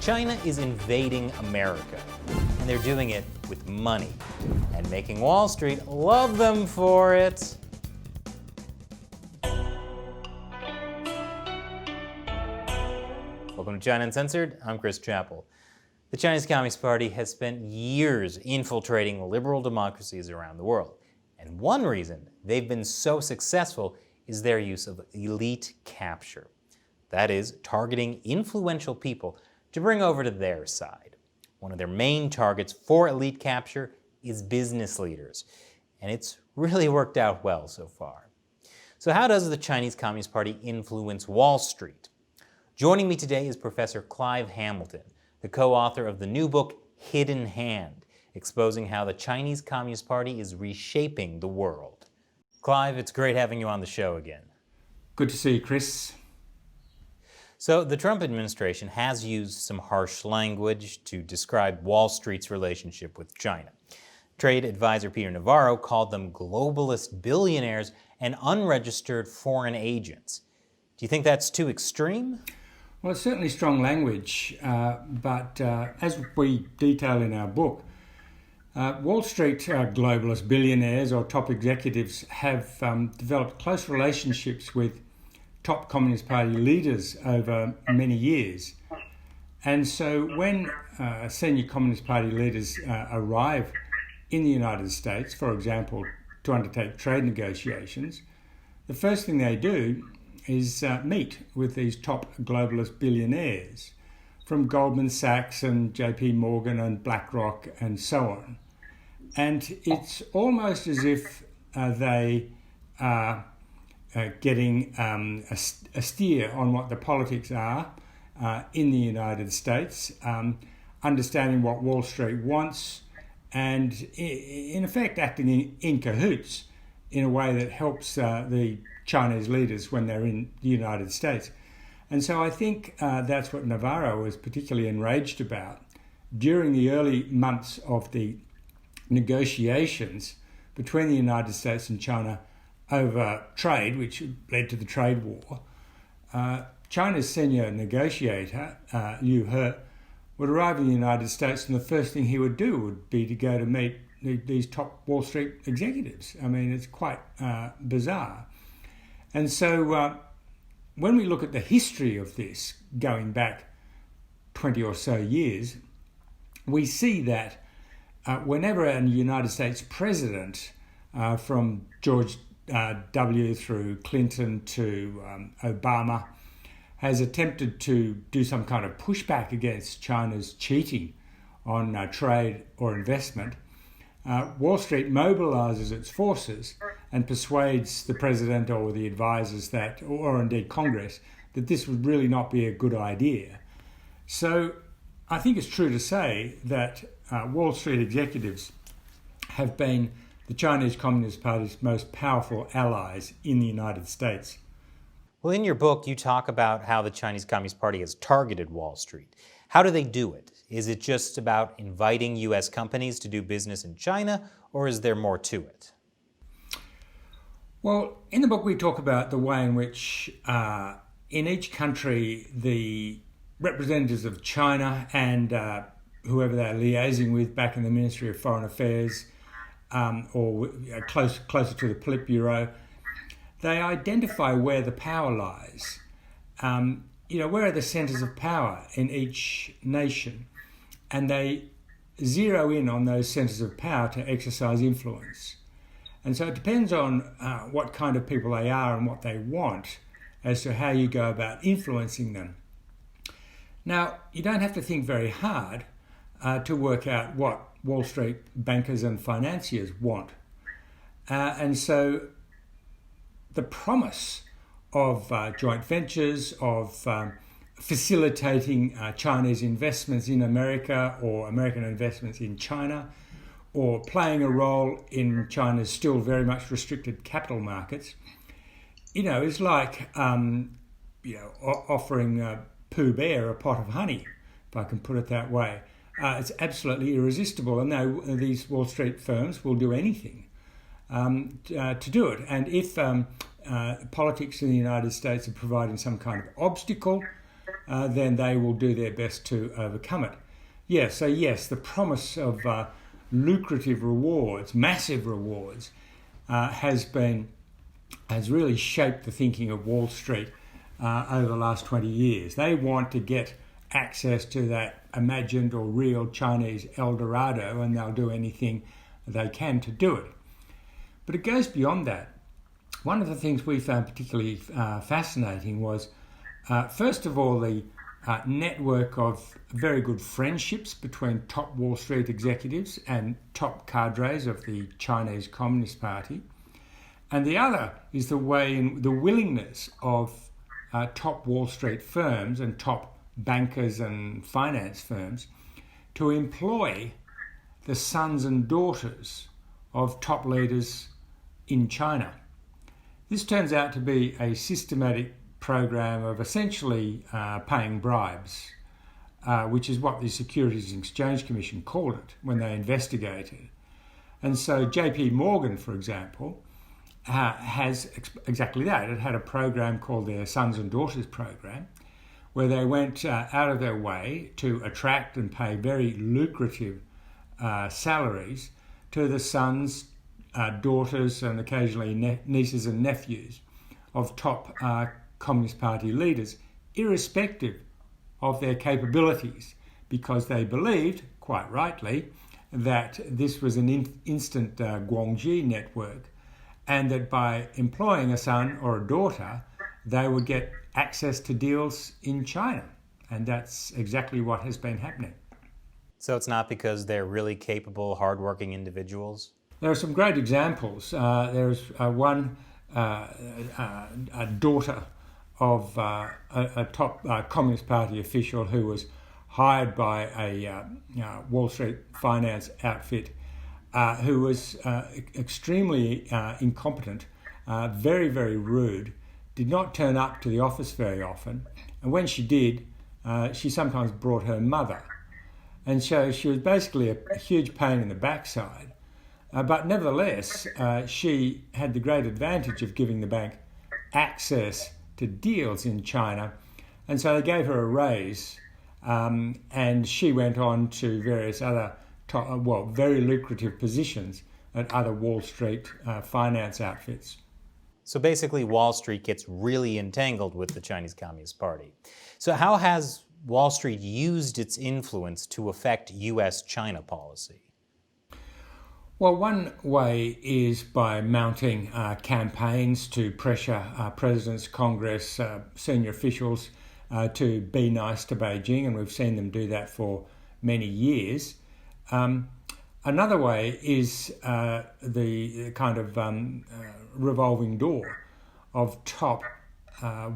China is invading America, and they're doing it with money, and making Wall Street love them for it. Welcome to China Uncensored. I'm Chris Chappell. The Chinese Communist Party has spent years infiltrating liberal democracies around the world, and one reason they've been so successful is their use of elite capture. That is, targeting influential people to bring over to their side. One of their main targets for elite capture is business leaders, and it's really worked out well so far. So how does the Chinese Communist Party influence Wall Street? Joining me today is Professor Clive Hamilton, the co-author of the new book, Hidden Hand, exposing how the Chinese Communist Party is reshaping the world. Clive, it's great having you on the show again. Good to see you, Chris. So the Trump administration has used some harsh language to describe Wall Street's relationship with China. Trade advisor Peter Navarro called them globalist billionaires and unregistered foreign agents. Do you think that's too extreme? Well, it's certainly strong language, but as we detail in our book, Wall Street globalist billionaires or top executives have developed close relationships with top Communist Party leaders over many years. And so when senior Communist Party leaders arrive in the United States, for example, to undertake trade negotiations, the first thing they do is meet with these top globalist billionaires from Goldman Sachs and JP Morgan and BlackRock and so on. And it's almost as if they are getting a steer on what the politics are in the United States, understanding what Wall Street wants, and in effect acting in cahoots in a way that helps the Chinese leaders when they're in the United States. And so I think that's what Navarro was particularly enraged about during the early months of the negotiations between the United States and China over trade, which led to the trade war. China's senior negotiator, Liu He, would arrive in the United States, and the first thing he would do would be to go to meet these top Wall Street executives. I mean, it's quite bizarre. And so when we look at the history of this, going back 20 or so years, we see that whenever a United States president, from George W. through Clinton to Obama, has attempted to do some kind of pushback against China's cheating on trade or investment, Wall Street mobilizes its forces and persuades the president or the advisors that, or indeed Congress, that this would really not be a good idea. So I think it's true to say that Wall Street executives have been the Chinese Communist Party's most powerful allies in the United States. Well, in your book, you talk about how the Chinese Communist Party has targeted Wall Street. How do they do it? Is it just about inviting U.S. companies to do business in China, or is there more to it? Well, in the book we talk about the way in which in each country the representatives of China and whoever they're liaising with back in the Ministry of Foreign Affairs or closer to the Politburo, they identify where the power lies. Where are the centres of power in each nation? And they zero in on those centres of power to exercise influence. And so it depends on what kind of people they are and what they want as to how you go about influencing them. Now, you don't have to think very hard to work out what Wall Street bankers and financiers want. And so the promise of joint ventures, of facilitating Chinese investments in America or American investments in China, or playing a role in China's still very much restricted capital markets, is like, offering Pooh Bear a pot of honey, if I can put it that way. It's absolutely irresistible, and these Wall Street firms will do anything to do it. And if politics in the United States are providing some kind of obstacle then they will do their best to overcome it. Yes, the promise of lucrative rewards, massive rewards, has really shaped the thinking of Wall Street over the last 20 years. They want to get access to that imagined or real Chinese El Dorado, and they'll do anything they can to do it. But it goes beyond that. One of the things we found particularly fascinating was, first of all, the network of very good friendships between top Wall Street executives and top cadres of the Chinese Communist Party. And the other is the willingness of top Wall Street firms and top bankers and finance firms to employ the sons and daughters of top leaders in China. This turns out to be a systematic program of essentially paying bribes, which is what the Securities and Exchange Commission called it when they investigated. And so JP Morgan, for example, has exactly that. It had a program called their Sons and Daughters Program, where they went out of their way to attract and pay very lucrative salaries to the sons, daughters, and occasionally nieces and nephews of top Communist Party leaders, irrespective of their capabilities, because they believed, quite rightly, that this was an instant Guangxi network, and that by employing a son or a daughter, they would get access to deals in China. And that's exactly what has been happening. So it's not because they're really capable, hardworking individuals? There are some great examples. There's one a daughter of a top Communist Party official who was hired by a Wall Street finance outfit who was extremely incompetent, very, very rude, did not turn up to the office very often, and when she did, she sometimes brought her mother. And so she was basically a huge pain in the backside. But nevertheless, she had the great advantage of giving the bank access to deals in China. And so they gave her a raise, and she went on to various other very lucrative positions at other Wall Street finance outfits. So basically, Wall Street gets really entangled with the Chinese Communist Party. So how has Wall Street used its influence to affect U.S.-China policy? Well, one way is by mounting campaigns to pressure presidents, Congress, senior officials to be nice to Beijing, and we've seen them do that for many years. Another way is the kind of revolving door of top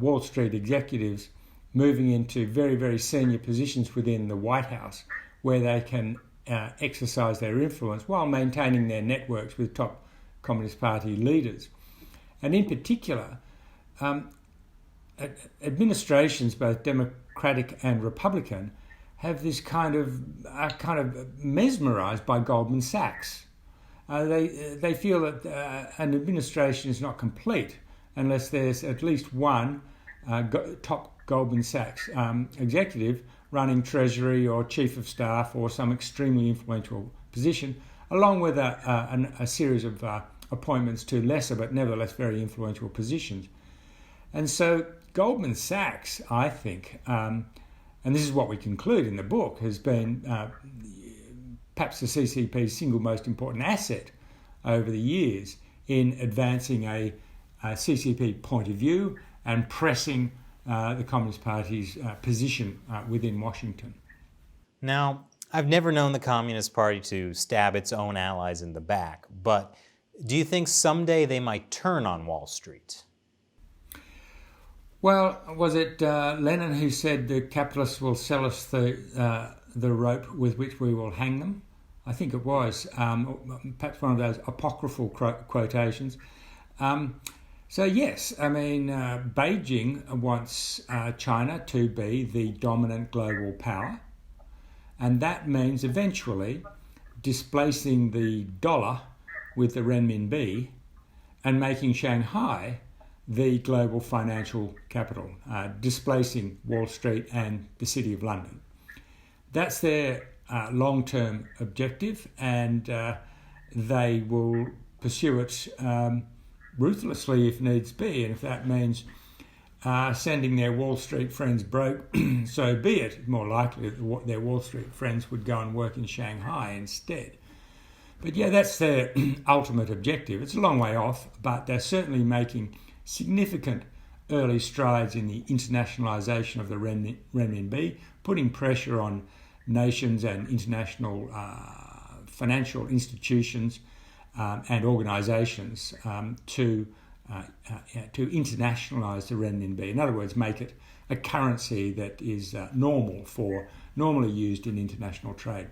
Wall Street executives moving into very, very senior positions within the White House, where they can exercise their influence while maintaining their networks with top Communist Party leaders. And in particular, administrations, both Democratic and Republican, have this kind of mesmerised by Goldman Sachs. They feel that an administration is not complete unless there's at least one top Goldman Sachs executive running Treasury or Chief of Staff or some extremely influential position, along with a series of appointments to lesser but nevertheless very influential positions. And so Goldman Sachs, I think, and this is what we conclude in the book, has been perhaps the CCP's single most important asset over the years in advancing a CCP point of view and pressing the Communist Party's position within Washington. Now, I've never known the Communist Party to stab its own allies in the back, but do you think someday they might turn on Wall Street? Well, was it Lenin who said the capitalists will sell us the rope with which we will hang them? I think it was, perhaps one of those apocryphal quotations. So yes, I mean, Beijing wants China to be the dominant global power, and that means eventually displacing the dollar with the renminbi and making Shanghai the global financial capital, displacing Wall Street and the City of London. That's their long-term objective, and they will pursue it ruthlessly if needs be. And if that means sending their Wall Street friends broke, so be it. It's more likely that their Wall Street friends would go and work in Shanghai instead. But yeah, that's their ultimate objective. It's a long way off, but they're certainly making significant early strides in the internationalisation of the renminbi, putting pressure on nations and international financial institutions and organisations to internationalise the renminbi. In other words, make it a currency that is normally used in international trade.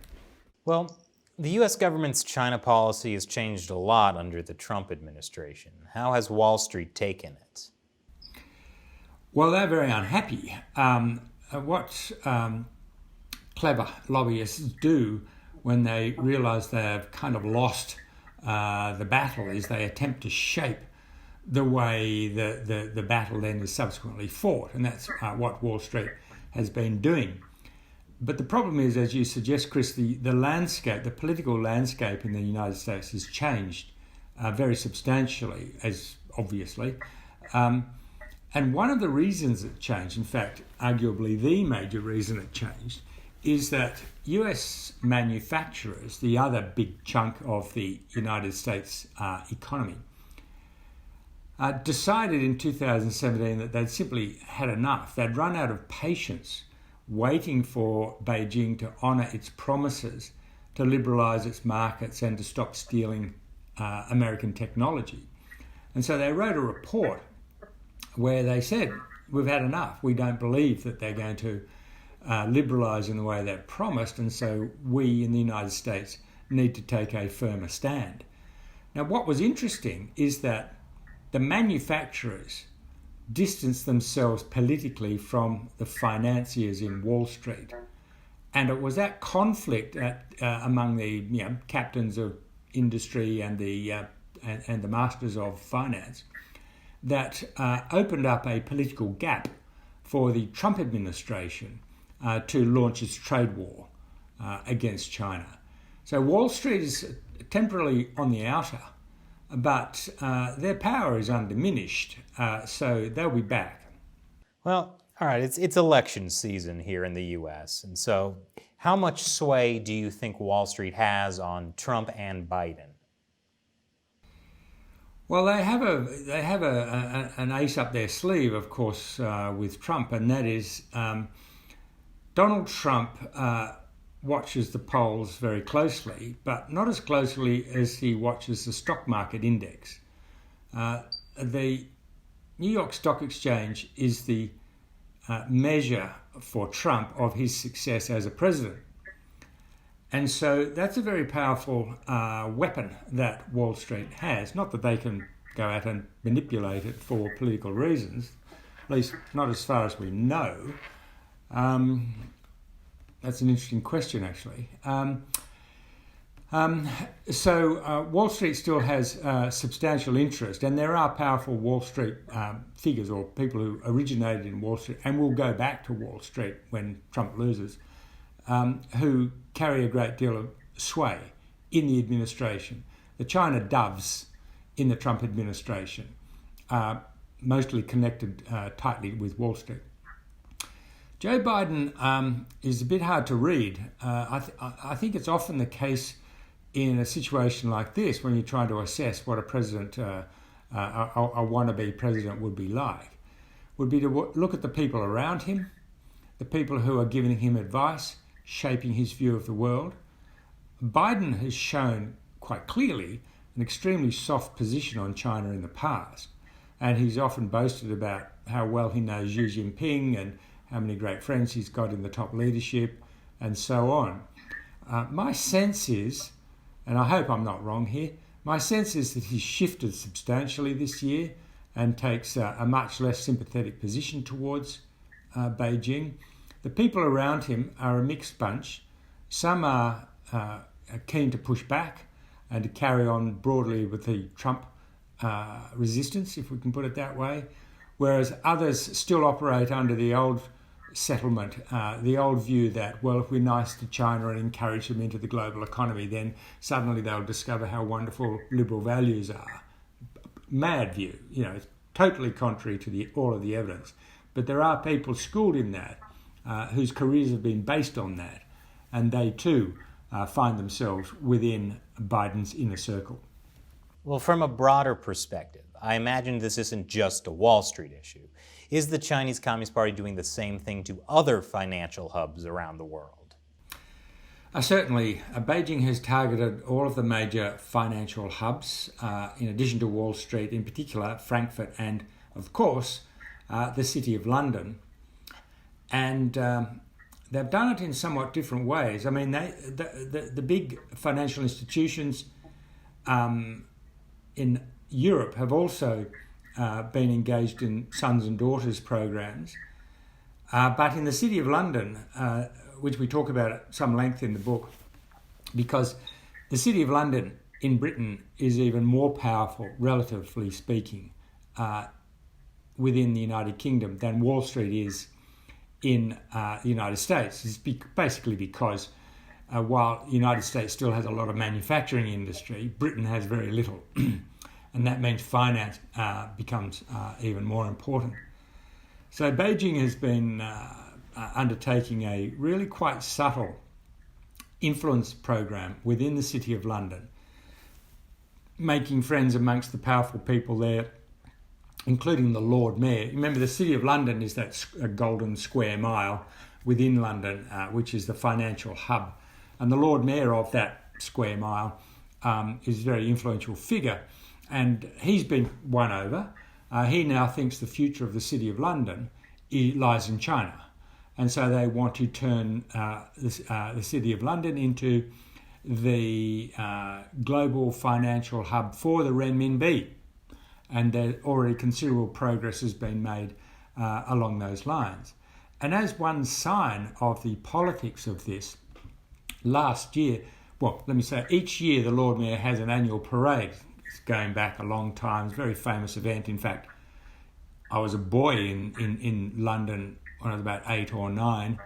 Well, the U.S. government's China policy has changed a lot under the Trump administration. How has Wall Street taken it? Well, they're very unhappy. What clever lobbyists do when they realise they've kind of lost the battle is they attempt to shape the way the battle then is subsequently fought, and that's what Wall Street has been doing. But the problem is, as you suggest, Chris, the landscape, the political landscape in the United States has changed very substantially, as obviously. And one of the reasons it changed, in fact, arguably the major reason it changed, is that US manufacturers, the other big chunk of the United States economy, decided in 2017 that they'd simply had enough. They'd run out of patience waiting for Beijing to honour its promises to liberalise its markets and to stop stealing American technology. And so they wrote a report where they said, we've had enough. We don't believe that they're going to liberalise in the way they've promised, and so we in the United States need to take a firmer stand. Now, what was interesting is that the manufacturers distanced themselves politically from the financiers in Wall Street. And it was that conflict among the captains of industry and the masters of finance that opened up a political gap for the Trump administration to launch its trade war against China. So Wall Street is temporarily on the outer, but their power is undiminished, so they'll be back. Well, all right, it's election season here in the U.S., and so how much sway do you think Wall Street has on Trump and Biden? Well, they have an ace up their sleeve, of course, with Trump, and that is Donald Trump watches the polls very closely, but not as closely as he watches the stock market index. The New York Stock Exchange is the measure for Trump of his success as a president. And so that's a very powerful weapon that Wall Street has. Not that they can go out and manipulate it for political reasons, at least not as far as we know. That's an interesting question, actually. So Wall Street still has substantial interest, and there are powerful Wall Street figures or people who originated in Wall Street and will go back to Wall Street when Trump loses, who carry a great deal of sway in the administration. The China doves in the Trump administration are mostly connected tightly with Wall Street. Joe Biden is a bit hard to read. I think it's often the case in a situation like this when you're trying to assess what a president, a wannabe president would be like, would be to look at the people around him, the people who are giving him advice, shaping his view of the world. Biden has shown quite clearly an extremely soft position on China in the past, and he's often boasted about how well he knows Xi Jinping and how many great friends he's got in the top leadership, and so on. My sense is, and I hope I'm not wrong here, my sense is that he's shifted substantially this year and takes a much less sympathetic position towards Beijing. The people around him are a mixed bunch. Some are keen to push back and to carry on broadly with the Trump resistance, if we can put it that way, whereas others still operate under the old settlement, the old view that, well, if we're nice to China and encourage them into the global economy, then suddenly they'll discover how wonderful liberal values are. Mad view, it's totally contrary to all of the evidence. But there are people schooled in that whose careers have been based on that, and they too find themselves within Biden's inner circle. Well, from a broader perspective, I imagine this isn't just a Wall Street issue. Is the Chinese Communist Party doing the same thing to other financial hubs around the world? Certainly, Beijing has targeted all of the major financial hubs, in addition to Wall Street, in particular Frankfurt and, of course, the City of London. And they've done it in somewhat different ways. I mean, the big financial institutions in Europe have also been engaged in sons and daughters programs. But in the City of London, which we talk about at some length in the book, because the City of London in Britain is even more powerful, relatively speaking, within the United Kingdom than Wall Street is in the United States. It's basically because while the United States still has a lot of manufacturing industry, Britain has very little. And that means finance becomes even more important. So Beijing has been undertaking a really quite subtle influence program within the City of London, making friends amongst the powerful people there, including the Lord Mayor. Remember, the City of London is that golden square mile within London, which is the financial hub. And the Lord Mayor of that square mile is a very influential figure. And he's been won over. He now thinks the future of the City of London lies in China. And so they want to turn the City of London into the global financial hub for the renminbi. And there already considerable progress has been made along those lines. And as one sign of the politics of this, last year, each year the Lord Mayor has an annual parade. It's going back a long time. It's a very famous event. In fact, I was a boy in London when I was about 8 or 9,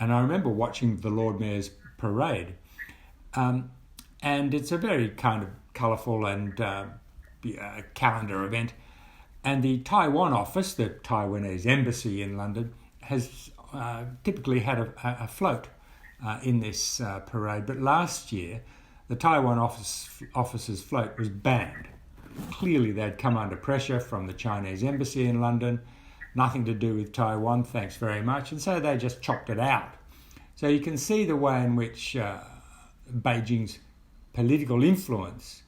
and I remember watching the Lord Mayor's parade. And it's a very kind of colourful and calendar event. And the Taiwan office, the Taiwanese embassy in London, has typically had a float in this parade. But last year, the Taiwan office's float was banned. Clearly, they'd come under pressure from the Chinese embassy in London. Nothing to do with Taiwan, thanks very much. And so they just chopped it out. So you can see the way in which Beijing's political influence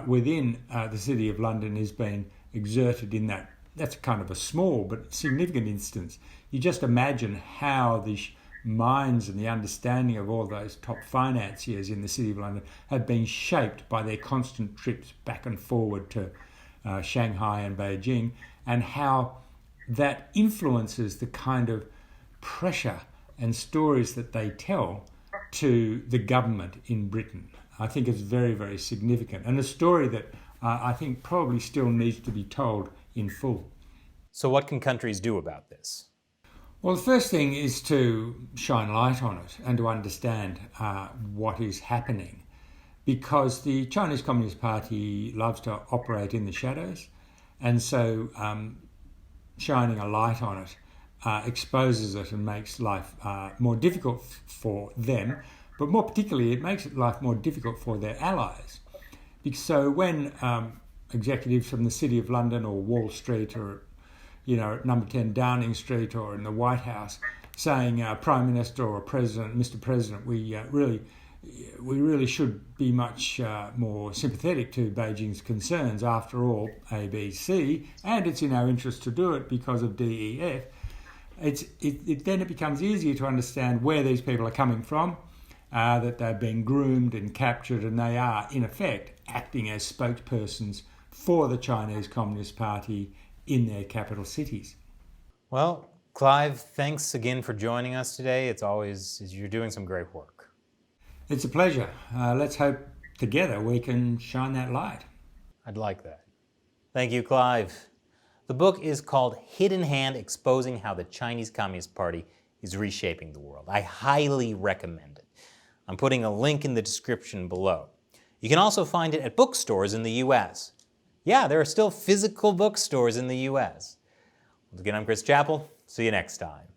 within the City of London is being exerted in that. That's kind of a small but significant instance. You just imagine how the minds and the understanding of all those top financiers in the City of London have been shaped by their constant trips back and forward to Shanghai and Beijing, and how that influences the kind of pressure and stories that they tell to the government in Britain. I think it's very, very significant, and a story that I think probably still needs to be told in full. So what can countries do about this? Well, the first thing is to shine light on it and to understand what is happening, because the Chinese Communist Party loves to operate in the shadows, and so shining a light on it exposes it and makes life more difficult for them, but more particularly it makes life more difficult for their allies. So when executives from the City of London or Wall Street or at number 10 Downing Street or in the White House saying, Prime Minister or President, Mr. President, we really should be much more sympathetic to Beijing's concerns. After all, ABC, and it's in our interest to do it because of DEF. Then it becomes easier to understand where these people are coming from, that they're being groomed and captured, and they are, in effect, acting as spokespersons for the Chinese Communist Party in their capital cities. Well, Clive, thanks again for joining us today. You're doing some great work. It's a pleasure. Let's hope together we can shine that light. I'd like that. Thank you, Clive. The book is called Hidden Hand: Exposing How the Chinese Communist Party is Reshaping the World. I highly recommend it. I'm putting a link in the description below. You can also find it at bookstores in the US. Yeah, there are still physical bookstores in the US. Once again, I'm Chris Chappell. See you next time.